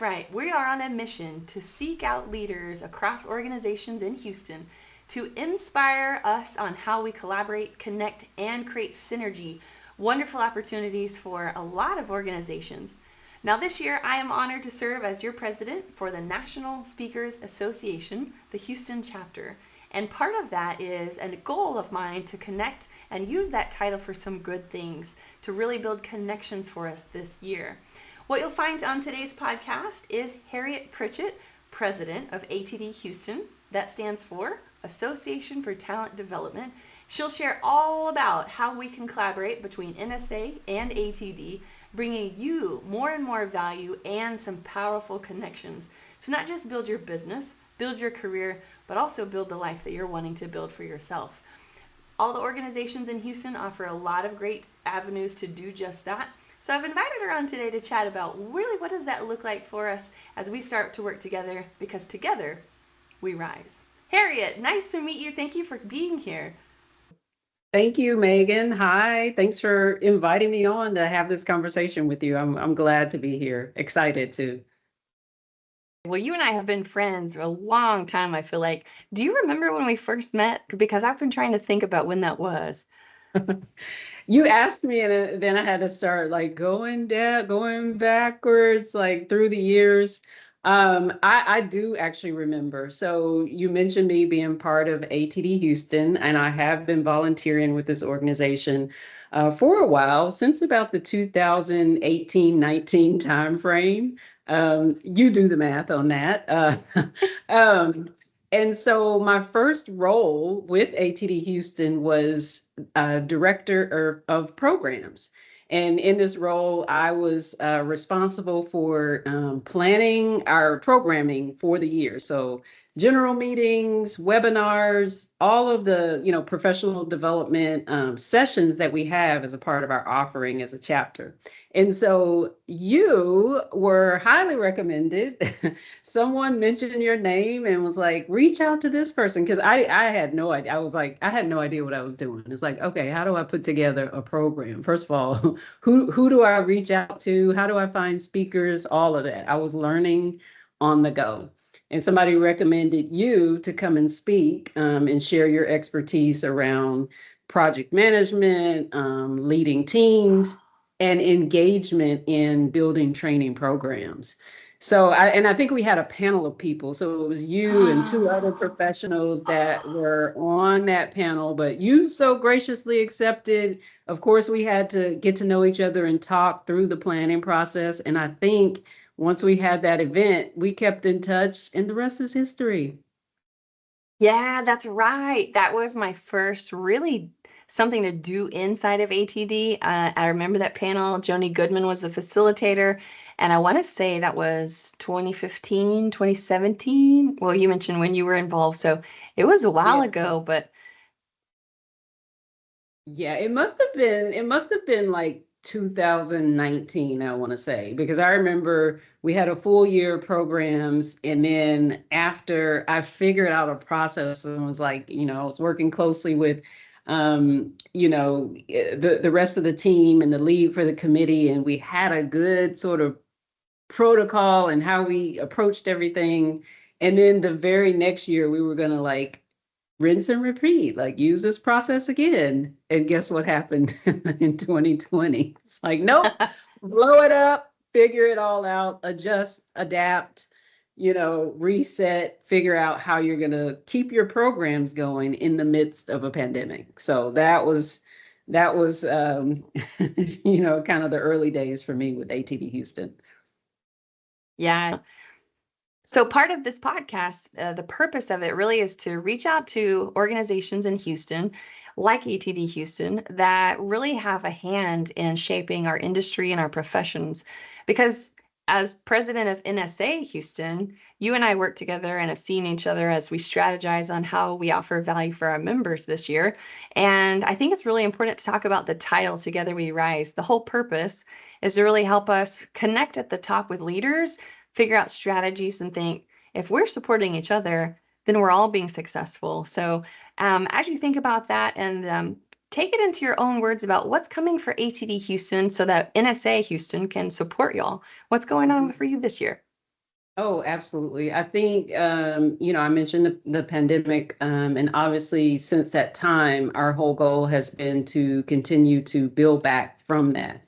right. We are on a mission to seek out leaders across organizations in Houston to inspire us on how we collaborate, connect, and create synergy. Wonderful opportunities for a lot of organizations. Now, this year, I am honored to serve as your president for the National Speakers Association, the Houston chapter. And part of that is a goal of mine to connect and use that title for some good things, to really build connections for us this year. What you'll find on today's podcast is Harriet Pritchett, president of ATD Houston. That stands for Association for Talent Development. She'll share all about how we can collaborate between NSA and ATD, bringing you more and more value and some powerful connections to not just build your business, build your career, but also build the life that you're wanting to build for yourself. All the organizations in Houston offer a lot of great avenues to do just that. So I've invited her on today to chat about really what does that look like for us as we start to work together, because together we rise. Harriet, nice to meet you. Thank you for being here. Thank you, Megan. Hi. Thanks for inviting me on to have this conversation with you. I'm glad to be here. Excited to. Well, you and I have been friends for a long time, I feel like. Do you remember when we first met? Because I've been trying to think about when that was. You asked me, and then I had to start like going down, going backwards, like through the years. I do actually remember. So you mentioned me being part of ATD Houston, and I have been volunteering with this organization for a while, since about the 2018-19 timeframe. You do the math on that. Um, and so my first role with ATD Houston was director of programs. And in this role, I was responsible for planning our programming for the year. So general meetings, webinars, all of the professional development sessions that we have as a part of our offering as a chapter. And so you were highly recommended. Someone mentioned your name and was like, reach out to this person, because I had no idea. I had no idea what I was doing. It's like, okay, how do I put together a program? First of all, who do I reach out to? How do I find speakers? All of that. I was learning on the go. And somebody recommended you to come and speak and share your expertise around project management, leading teams, and engagement in building training programs. So I think we had a panel of people. So it was you and two other professionals that were on that panel, but you so graciously accepted. Of course, we had to get to know each other and talk through the planning process. And I think once we had that event, we kept in touch, and the rest is history. Yeah, that's right. That was my first really something to do inside of ATD. I remember that panel. Joni Goodman was the facilitator. And I want to say that was 2015, 2017. Well, you mentioned when you were involved. So it was a while Yeah. ago, but Yeah, it must have been like 2019, I want to say, because I remember we had a full year of programs, and then after I figured out a process and was like, I was working closely with the rest of the team and the lead for the committee, and we had a good sort of protocol and how we approached everything. And then the very next year we were going to like rinse and repeat, like use this process again. And guess what happened in 2020? It's like, nope, blow it up, figure it all out, adjust, adapt, reset, figure out how you're going to keep your programs going in the midst of a pandemic. So that was kind of the early days for me with ATD Houston. yeah. So part of this podcast, the purpose of it really is to reach out to organizations in Houston, like ATD Houston, that really have a hand in shaping our industry and our professions. Because as president of NSA Houston, you and I work together and have seen each other as we strategize on how we offer value for our members this year. And I think it's really important to talk about the title, Together We Rise. The whole purpose is to really help us connect at the top with leaders, figure out strategies, and think if we're supporting each other, then we're all being successful. So as you think about that and take it into your own words about what's coming for ATD Houston so that NSA Houston can support y'all. What's going on for you this year? Oh, absolutely. I think, I mentioned the pandemic, and obviously since that time, our whole goal has been to continue to build back from that,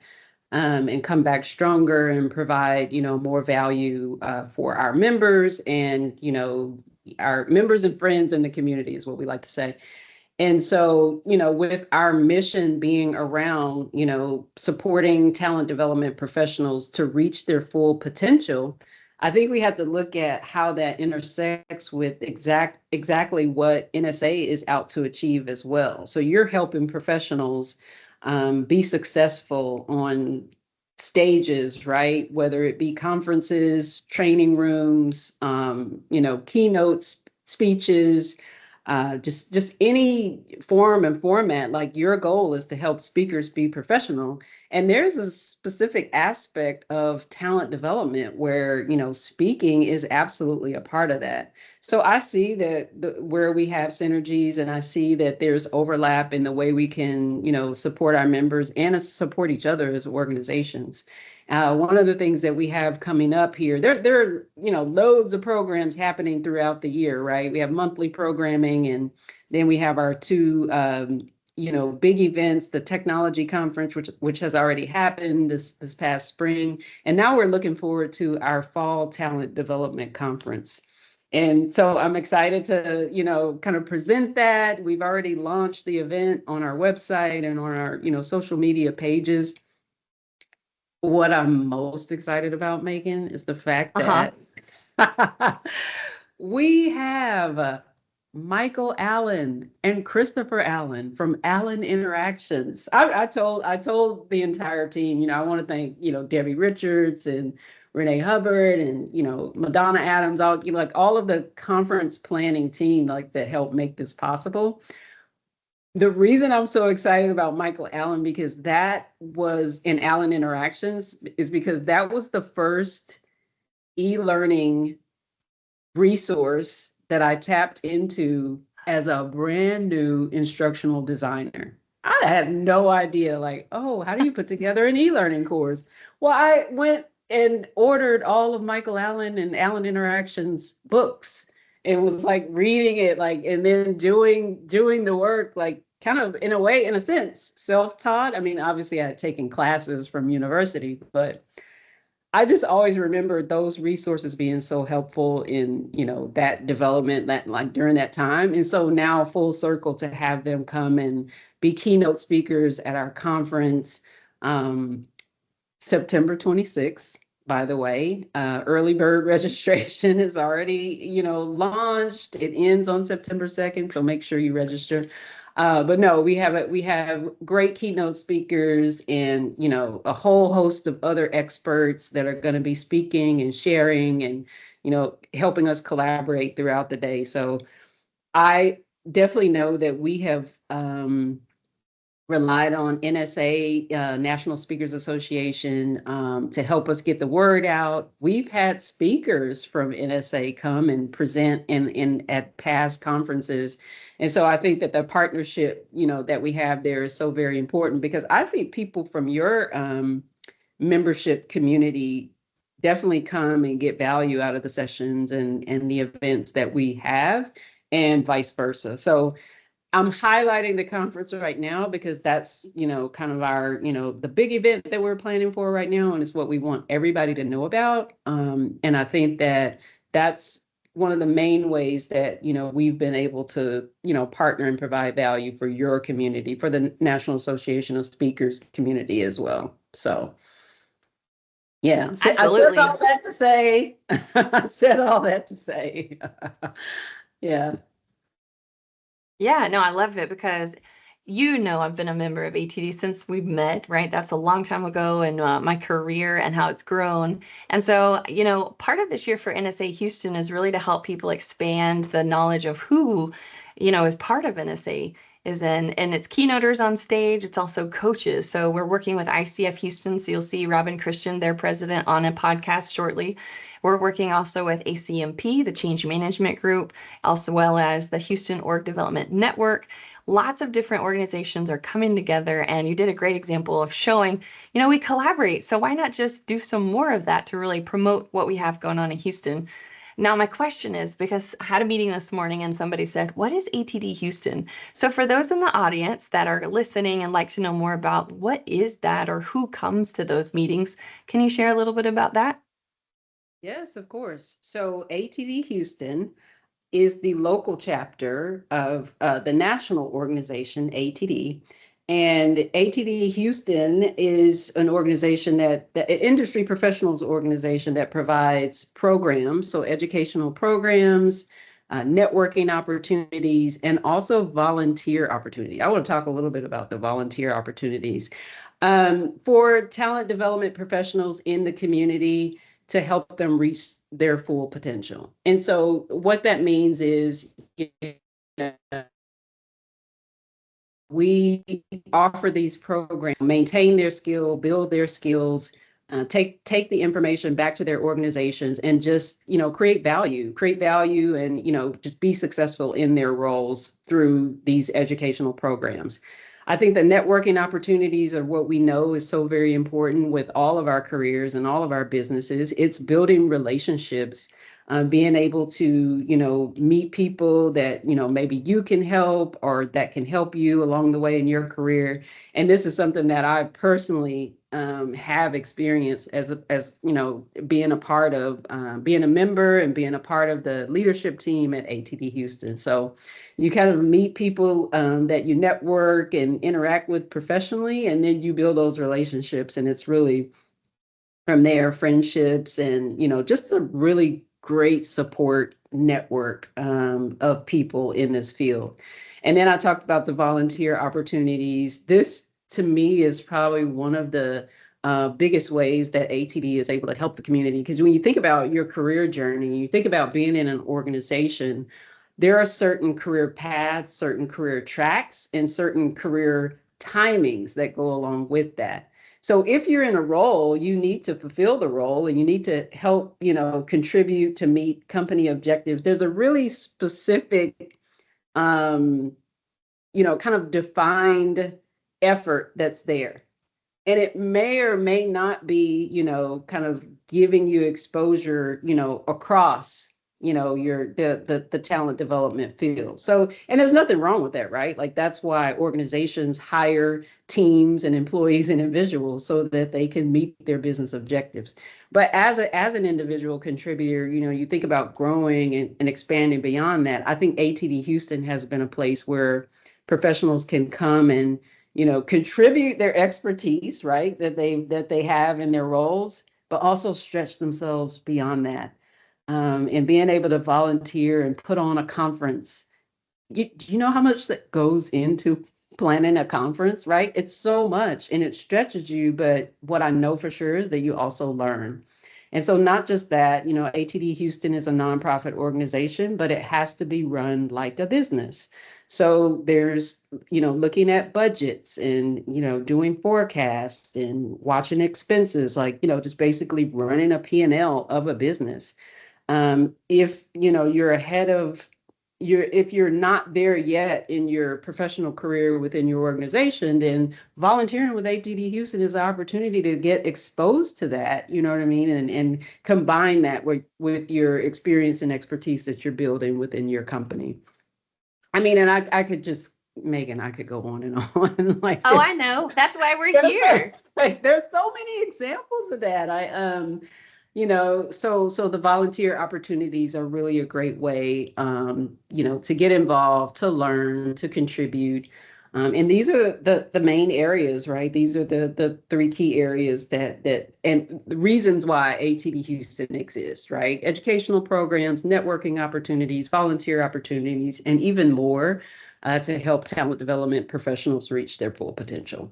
and come back stronger and provide, more value, for our members and, our members and friends in the community is what we like to say. And so, with our mission being around, supporting talent development professionals to reach their full potential, I think we have to look at how that intersects with exactly what NSA is out to achieve as well. So you're helping professionals, be successful on stages, right? Whether it be conferences, training rooms, keynotes, speeches, just any form and format. Like, your goal is to help speakers be professional, and there's a specific aspect of talent development where, speaking is absolutely a part of that. So I see that where we have synergies, and I see that there's overlap in the way we can, support our members and support each other as organizations. One of the things that we have coming up here, there are, loads of programs happening throughout the year, right? We have monthly programming, and then we have our two, big events, the technology conference, which has already happened this past spring, and now we're looking forward to our fall talent development conference. And so I'm excited to, kind of present that. We've already launched the event on our website and on our, social media pages. What I'm most excited about, Megan, is the fact Uh-huh. that we have, Michael Allen and Christopher Allen from Allen Interactions. I told the entire team, I want to thank, Debbie Richards and Renee Hubbard and, Madonna Adams, all, like all of the conference planning team, like, that helped make this possible. The reason I'm so excited about Michael Allen, because that was in Allen Interactions, is because that was the first e-learning resource that I tapped into as a brand new instructional designer. I had no idea, like, oh, how do you put together an e-learning course? Well, I went and ordered all of Michael Allen and Allen Interactions books and was like reading it, like, and then doing the work, like, kind of, in a way, in a sense, self-taught. I mean, obviously I had taken classes from university, but I just always remember those resources being so helpful in, that development, that, like, during that time. And so now, full circle, to have them come and be keynote speakers at our conference, um, September 26th, by the way. Early bird registration is already, launched. It ends on September 2nd, so make sure you register. But no, we have great keynote speakers and, a whole host of other experts that are going to be speaking and sharing and, helping us collaborate throughout the day. So I definitely know that we have, relied on NSA, National Speakers Association, to help us get the word out. We've had speakers from NSA come and present in at past conferences. And so I think that the partnership, that we have there is so very important, because I think people from your, membership community definitely come and get value out of the sessions and the events that we have, and vice versa. So I'm highlighting the conference right now because that's, kind of our, the big event that we're planning for right now. And it's what we want everybody to know about. And I think that that's one of the main ways that, we've been able to, partner and provide value for your community, for the National Association of Speakers community as well. So, yeah, so I said Absolutely. all that to say, I said all that to say, yeah. Yeah, no, I love it because I've been a member of ATD since we met, right? That's a long time ago in my career and how it's grown. And so, part of this year for NSA Houston is really to help people expand the knowledge of who, is part of NSA. is in, and it's keynoters on stage. It's also coaches. So we're working with ICF Houston. So you'll see Robin Christian, their president, on a podcast shortly. We're working also with ACMP, the Change Management Group, as well as the Houston Org Development Network. Lots of different organizations are coming together, and you did a great example of showing, we collaborate. So why not just do some more of that to really promote what we have going on in Houston? Now, my question is, because I had a meeting this morning and somebody said, what is ATD Houston? So for those in the audience that are listening and like to know more about what is that or who comes to those meetings, can you share a little bit about that? Yes, of course. So ATD Houston is the local chapter of the national organization, ATD. And ATD Houston is an organization that industry professionals organization that provides programs, so educational programs, networking opportunities, and also volunteer opportunity. I want to talk a little bit about the volunteer opportunities for talent development professionals in the community to help them reach their full potential. And so what that means is, we offer these programs, maintain their skill, build their skills, take the information back to their organizations, and just create value, and just be successful in their roles through these educational programs. I think the networking opportunities are what we know is so very important with all of our careers and all of our businesses. It's building relationships, being able to, meet people that, maybe you can help or that can help you along the way in your career. And this is something that I personally have experienced as being a part of, being a member and being a part of the leadership team at ATD Houston. So you kind of meet people that you network and interact with professionally, and then you build those relationships. And it's really from there, friendships and, just a really great support network of people in this field. And then I talked about the volunteer opportunities. This, to me, is probably one of the biggest ways that ATD is able to help the community. Because when you think about your career journey, you think about being in an organization, there are certain career paths, certain career tracks, and certain career timings that go along with that. So if you're in a role, you need to fulfill the role and you need to help, contribute to meet company objectives. There's a really specific, kind of defined effort that's there. And it may or may not be, kind of giving you exposure, across, your the talent development field. So, and there's nothing wrong with that, right? Like that's why organizations hire teams and employees and individuals so that they can meet their business objectives. But as an individual contributor, you think about growing and expanding beyond that. I think ATD Houston has been a place where professionals can come and contribute their expertise, right, that they have in their roles, but also stretch themselves beyond that. And being able to volunteer and put on a conference. Do you know how much that goes into planning a conference, right? It's so much and it stretches you, but what I know for sure is that you also learn. And so not just that, ATD Houston is a nonprofit organization, but it has to be run like a business. So there's, looking at budgets and, doing forecasts and watching expenses, like, just basically running a P&L of a business. If, you're ahead of if you're not there yet in your professional career within your organization, then volunteering with ATD Houston is an opportunity to get exposed to that, you know what I mean? And combine that with your experience and expertise that you're building within your company. I mean, and I could just, Megan, I could go on and on. Like Oh, I know. That's why we're here. like there's so many examples of that. So the volunteer opportunities are really a great way, to get involved, to learn, to contribute. And these are the main areas, right? These are the three key areas and the reasons why ATD Houston exists, right? Educational programs, networking opportunities, volunteer opportunities, and even more to help talent development professionals reach their full potential.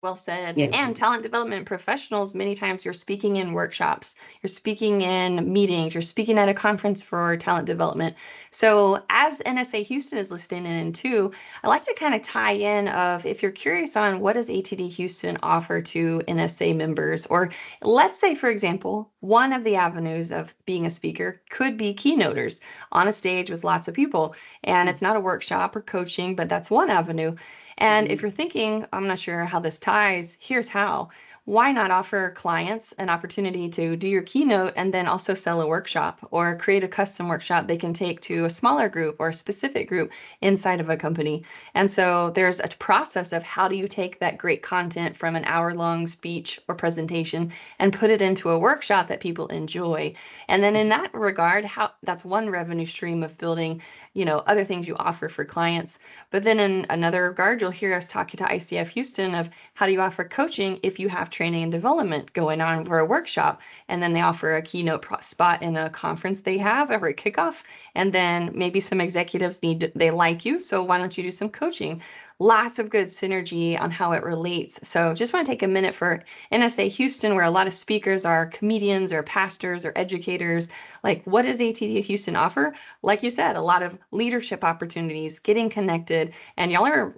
Well said. Yeah. And talent development professionals, many times you're speaking in workshops, you're speaking in meetings, you're speaking at a conference for talent development. So as NSA Houston is listening in too, I like to kind of tie in of if you're curious on what does ATD Houston offer to NSA members, or let's say, for example, one of the avenues of being a speaker could be keynoters on a stage with lots of people. And it's not a workshop or coaching, but that's one avenue. And if Mhm. you're thinking, I'm not sure how this ties, here's how. Why not offer clients an opportunity to do your keynote and then also sell a workshop or create a custom workshop they can take to a smaller group or a specific group inside of a company? And so there's a process of how do you take that great content from an hour-long speech or presentation and put it into a workshop that people enjoy. And then in that regard, how that's one revenue stream of building, other things you offer for clients. But then in another regard, you'll hear us talking to ICF Houston of how do you offer coaching if you have training and development going on for a workshop, and then they offer a keynote spot in a conference they have or a kickoff, and then maybe some executives they like you, so why don't you do some coaching? Lots of good synergy on how it relates. So just want to take a minute for NSA Houston, where a lot of speakers are comedians or pastors or educators. Like, what does ATD Houston offer? Like you said, a lot of leadership opportunities, getting connected. And y'all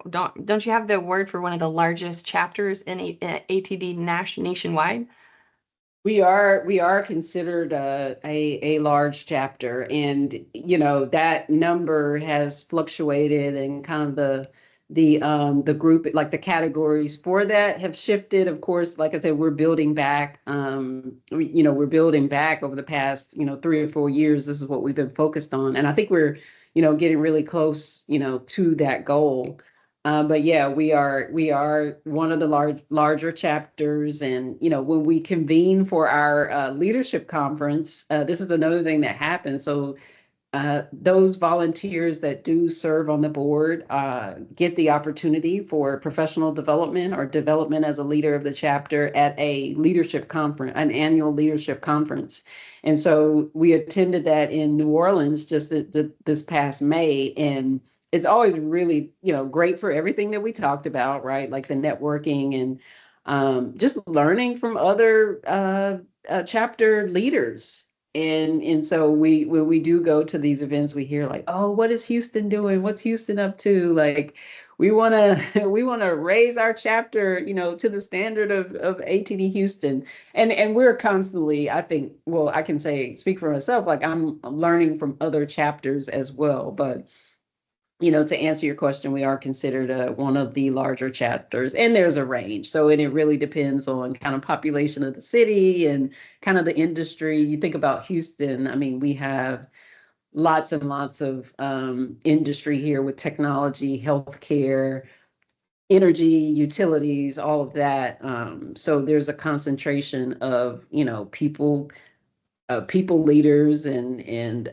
don't you have the word for one of the largest chapters in ATD nationwide? We are considered a large chapter, and that number has fluctuated, and kind of the group, like the categories for that have shifted. Of course, like I said, we're building back. We're building back over the past 3 or 4 years. This is what we've been focused on, and I think we're getting really close to that goal. But yeah, we are one of the larger chapters, and when we convene for our leadership conference, this is another thing that happens. So those volunteers that do serve on the board get the opportunity for professional development or development as a leader of the chapter at a leadership conference, an annual leadership conference. And so we attended that in New Orleans just this past May, and it's always really great for everything that we talked about, right? Like the networking and just learning from other chapter leaders. And so when we do go to these events, we hear like, oh, what is Houston doing? What's Houston up to? Like, we want to we want to raise our chapter, to the standard of ATD Houston. And we're constantly, I think, well, I can speak for myself, like I'm learning from other chapters as well. But to answer your question, we are considered one of the larger chapters, and there's a range. So, and it really depends on kind of population of the city and kind of the industry. You think about Houston, I mean, we have lots and lots of industry here with technology, healthcare, energy, utilities, all of that. So there's a concentration of, people leaders and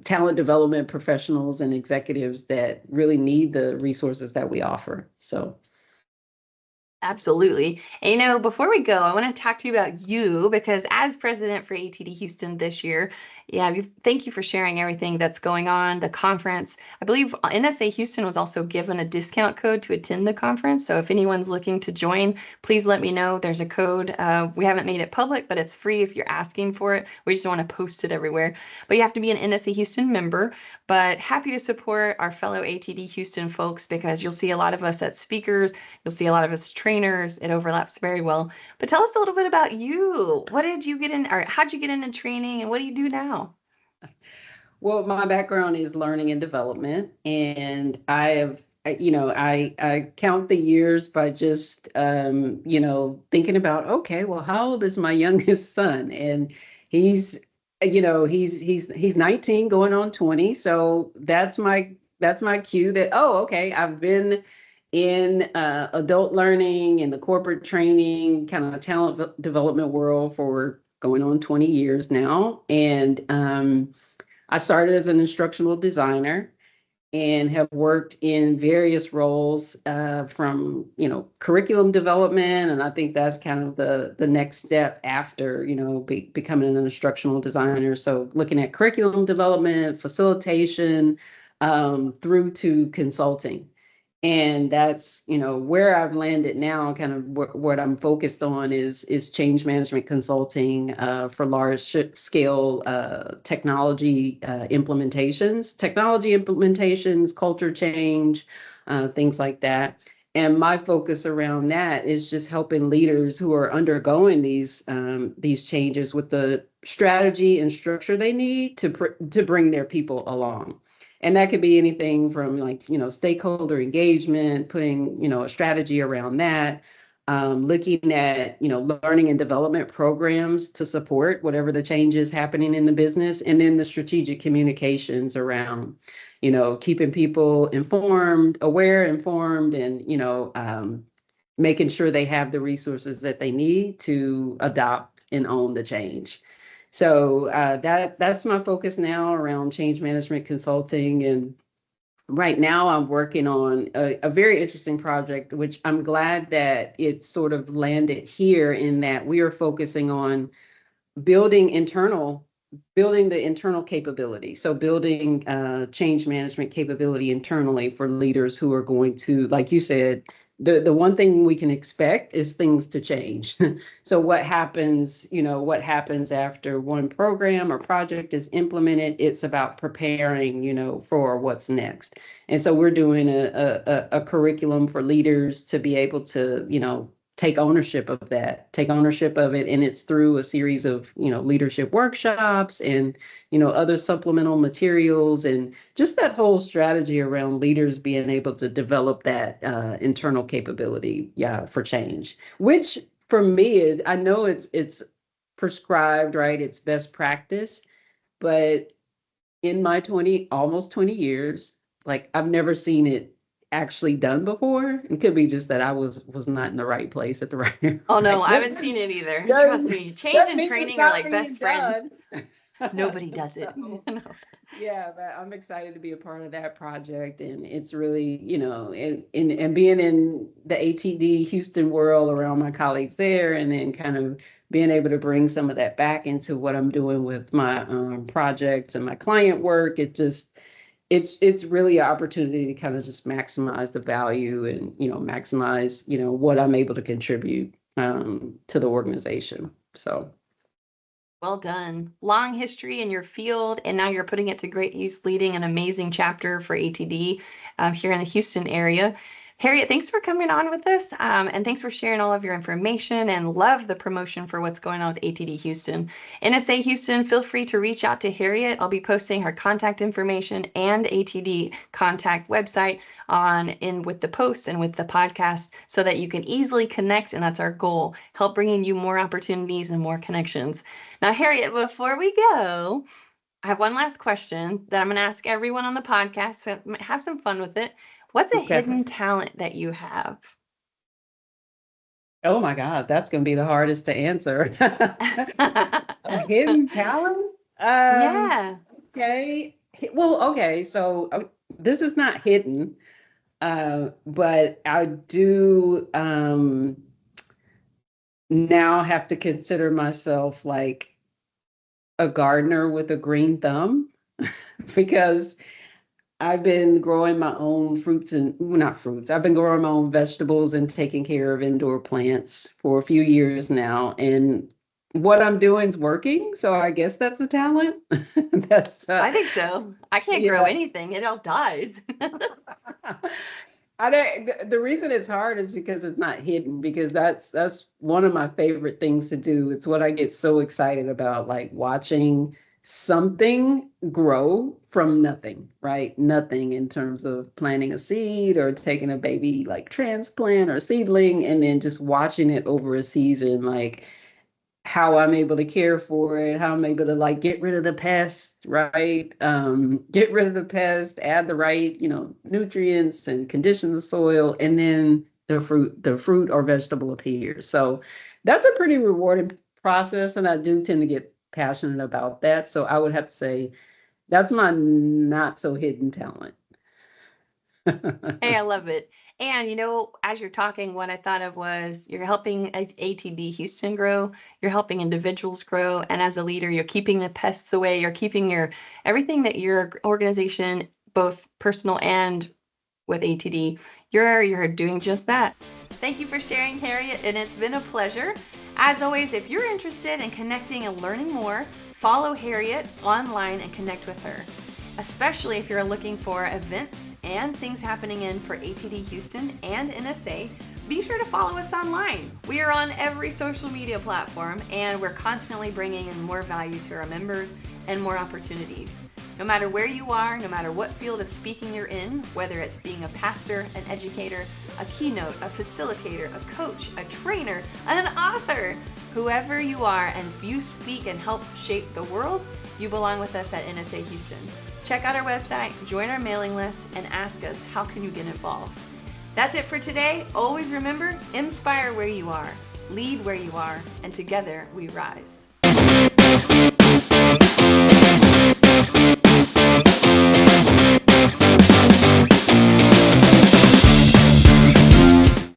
talent development professionals and executives that really need the resources that we offer. So Absolutely. And before we go, I want to talk to you about you because as president for ATD Houston this year, yeah, thank you for sharing everything that's going on, the conference. I believe NSA Houston was also given a discount code to attend the conference. So if anyone's looking to join, please let me know. There's a code. We haven't made it public, but it's free if you're asking for it. We just don't want to post it everywhere. But you have to be an NSA Houston member. But happy to support our fellow ATD Houston folks because you'll see a lot of us at speakers. You'll see a lot of us trainers. It overlaps very well. But tell us a little bit about you. What did you get in, or how'd you get into training, and what do you do now? well, my background is learning and development, and I have, I count the years by just, thinking about, okay, well, how old is my youngest son? And he's, he's 19 going on 20. So that's my cue that, oh, okay, I've been in adult learning and the corporate training, kind of talent development world for going on 20 years now. And, I started as an instructional designer and have worked in various roles from curriculum development, and I think that's kind of the next step after becoming an instructional designer. So looking at curriculum development, facilitation, through to consulting. And that's, where I've landed now, kind of what I'm focused on is change management consulting for large scale technology implementations, culture change, things like that. And my focus around that is just helping leaders who are undergoing these changes with the strategy and structure they need to bring their people along. And that could be anything from, like, stakeholder engagement, putting, a strategy around that, looking at, learning and development programs to support whatever the change is happening in the business, and then the strategic communications around, keeping people informed, aware, informed, and, making sure they have the resources that they need to adopt and own the change. So that's my focus now around change management consulting. And right now I'm working on a very interesting project, which I'm glad that it sort of landed here, in that we are focusing on building the internal capability. So building change management capability internally for leaders who are going to, like you said, the one thing we can expect is things to change. So what happens after one program or project is implemented? It's about preparing, for what's next. And so we're doing a curriculum for leaders to be able to, take ownership of it. And it's through a series of, leadership workshops and, other supplemental materials, and just that whole strategy around leaders being able to develop that internal capability, for change, which for me is, I know it's prescribed, right? It's best practice, but in my almost 20 years, like, I've never seen it actually done before. It could be just that I was not in the right place at the right Oh no, right. I haven't seen it either. Trust Doesn't me. Change doesn't and mean it's training are not like being best friends. done. Nobody does it. So, No. yeah, but I'm excited to be a part of that project, and it's really, and being in the ATD Houston world around my colleagues there, and then kind of being able to bring some of that back into what I'm doing with my projects and my client work. It's really an opportunity to kind of just maximize the value, and, maximize, what I'm able to contribute to the organization. So. Well done. Long history in your field, and now you're putting it to great use, leading an amazing chapter for ATD here in the Houston area. Harriet, thanks for coming on with us, and thanks for sharing all of your information, and love the promotion for what's going on with ATD Houston. NSA Houston, feel free to reach out to Harriet. I'll be posting her contact information and ATD contact website with the posts and with the podcast, so that you can easily connect, and that's our goal, help bringing you more opportunities and more connections. Now, Harriet, before we go, I have one last question that I'm going to ask everyone on the podcast. So have some fun with it. What's a Okay. hidden talent that you have? Oh my God, that's going to be the hardest to answer. A hidden talent? Yeah. Okay. Well, okay. So this is not hidden, but I do now have to consider myself like a gardener with a green thumb, because I've been growing my own fruits and, well, not fruits. I've been growing my own vegetables and taking care of indoor plants for a few years now. And what I'm doing is working. So I guess that's a talent. That's I think so. I can't grow yeah. anything. It all dies. I don't, the reason it's hard is because it's not hidden, because that's one of my favorite things to do. It's what I get so excited about, like watching something grow from nothing, right? Nothing in terms of planting a seed or taking a baby like transplant or seedling, and then just watching it over a season, like how I'm able to care for it, how I'm able to like get rid of the pest, right? Get rid of the pest, add the right, nutrients and condition the soil, and then the fruit or vegetable appears. So that's a pretty rewarding process, and I do tend to get passionate about that. So I would have to say that's my not so hidden talent. Hey, I love it. And as you're talking, what I thought of was you're helping ATD Houston grow, you're helping individuals grow, and as a leader, you're keeping the pests away, you're keeping everything that your organization, both personal and with ATD, You're doing just that. Thank you for sharing, Harriet, and it's been a pleasure. As always, if you're interested in connecting and learning more, follow Harriet online and connect with her. Especially if you're looking for events and things happening for ATD Houston and NSA, be sure to follow us online. We are on every social media platform, and we're constantly bringing in more value to our members and more opportunities. No matter where you are, no matter what field of speaking you're in, whether it's being a pastor, an educator, a keynote, a facilitator, a coach, a trainer, and an author, whoever you are, and if you speak and help shape the world, you belong with us at NSA Houston. Check out our website, join our mailing list, and ask us, how can you get involved? That's it for today. Always remember, inspire where you are, lead where you are, and together we rise.